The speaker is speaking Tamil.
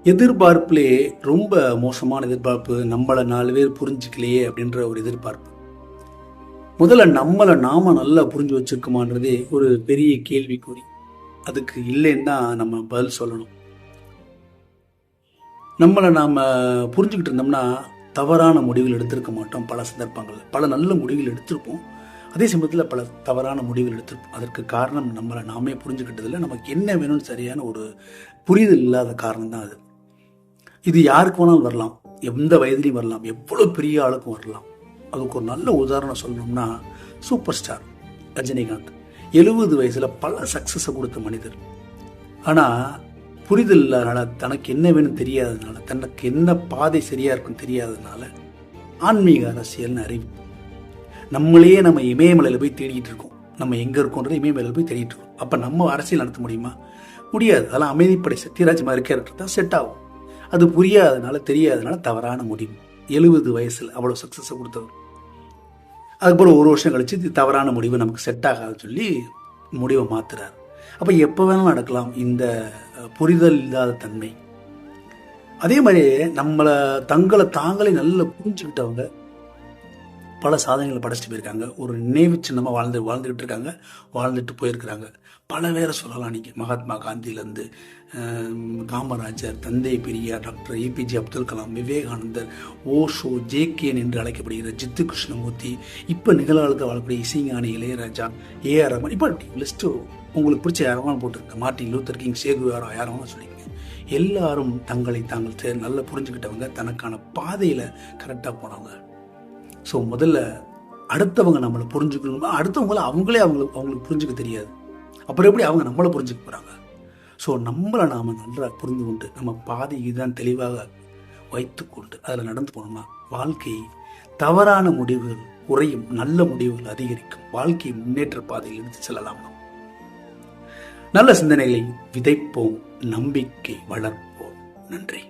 எதிர்பார்ப்புலே ரொம்ப மோசமான எதிர்பார்ப்பு, நம்மளை 4 பேர் புரிஞ்சுக்கலையே அப்படின்ற ஒரு எதிர்பார்ப்பு. முதல்ல நம்மளை நாம நல்லா புரிஞ்சு வச்சிருக்கோமான்றதே ஒரு பெரிய கேள்விக்குறி. அதுக்கு இல்லைன்னு தான் நம்ம பதில் சொல்லணும். நம்மளை நாம புரிஞ்சுக்கிட்டு இருந்தோம்னா தவறான முடிவுகள் எடுத்திருக்க மாட்டோம். பல சந்தர்ப்பங்கள் பல நல்ல முடிவுகள் எடுத்திருப்போம், அதே சமயத்தில் பல தவறான முடிவுகள் எடுத்திருப்போம். அதற்கு காரணம் நம்மளை நாமே புரிஞ்சுக்கிட்டதில்லை. நமக்கு என்ன வேணும்னு சரியான ஒரு புரிதல் இல்லாத காரணம் தான் அது. இது யாருக்கு வேணாலும் வரலாம், எந்த வயதிலையும் வரலாம், எவ்வளோ பெரிய ஆளுக்கும் வரலாம். அதுக்கு ஒரு நல்ல உதாரணம் சொல்லணும்னா சூப்பர் ஸ்டார் ரஜினிகாந்த் 70 வயசில் பல சக்ஸஸை கொடுத்த மனிதர். ஆனால் புரிதல் இல்லாதனால, தனக்கு என்ன வேணும் தெரியாததுனால, தனக்கு என்ன பாதை சரியாக இருக்குன்னு தெரியாததுனால ஆன்மீக அரசியல்னு அறிவிப்பு. நம்மளையே நம்ம இமயமலையில் போய் தேடிட்டு இருக்கோம். நம்ம எங்கே இருக்கோன்றது இமயமலையில் போய் தேடிட்டு இருக்கோம். அப்போ நம்ம அரசியல் நடத்த முடியுமா? முடியாது. அதெல்லாம் அமைதிப்படை சத்யராஜ் மாதிரி கேரக்டர் தான் செட் ஆகும். அது புரியாதனால, தெரியாதனால தவறான முடிவு. 70 வயசில் அவ்வளோ சக்ஸஸை கொடுத்தவர். அதுக்கப்புறம் ஒரு வருஷம் கழிச்சு இது தவறான முடிவு, நமக்கு செட் ஆகாதுன்னு சொல்லி முடிவை மாத்துறாரு. அப்போ எப்போ வேணாலும் நடக்கலாம் இந்த புரிதல் இல்லாத தன்மை. அதே மாதிரி நம்மளை தங்களை தாங்களே நல்லா புரிஞ்சுக்கிட்டவங்க பல சாதனைகளை படைச்சிட்டு போயிருக்காங்க. ஒரு நினைவு சின்னமாக வாழ்ந்துக்கிட்டு இருக்காங்க, வாழ்ந்துட்டு போயிருக்கிறாங்க. பல பேரை சொல்லலாம் நீங்கள். மகாத்மா காந்தியிலேருந்து காமராஜர், தந்தை பெரியார், டாக்டர் ஏபிஜே அப்துல் கலாம், விவேகானந்தர், ஓஷோ, ஜேகேஎன் என்று அழைக்கப்படுகிற ஜித்து கிருஷ்ணமூர்த்தி, இப்போ நிகழ்காலத்தில் வாழக்கூடிய இசைஞானி இளையராஜா, ஏஆர் ரஹ்மான், இப்போ லிஸ்ட்டு உங்களுக்கு பிடிச்ச யாரும் போட்டிருக்க, மார்ட்டின் லூத்தர் கிங், சேகுவாரோ, யாரும் சொல்லிங்க. எல்லாரும் தங்களை தாங்கள் நல்லா புரிஞ்சுக்கிட்டவங்க, தனக்கான பாதையில் கரெக்டாக போனவங்க. ஸோ முதல்ல அடுத்தவங்க நம்மளை புரிஞ்சுக்கணுமா, அடுத்தவங்கள அவங்களுக்கு புரிஞ்சுக்க தெரியாது. அப்புறம் எப்படி அவங்க நம்மளை புரிஞ்சுக்க போகிறாங்க? ஸோ நம்மளை நாம் நல்லா புரிந்து கொண்டு நம்ம பாதையை தான் தெளிவாக வைத்து கொண்டு அதில் நடந்து போனோம்னா வாழ்க்கை தவறான முடிவுகள் குறையும், நல்ல முடிவுகள் அதிகரிக்கும். வாழ்க்கை முன்னேற்ற பாதையில் எடுத்து செல்லலாம். நல்ல சிந்தனைகளை விதைப்போம், நம்பிக்கை வளர்ப்போம். நன்றி.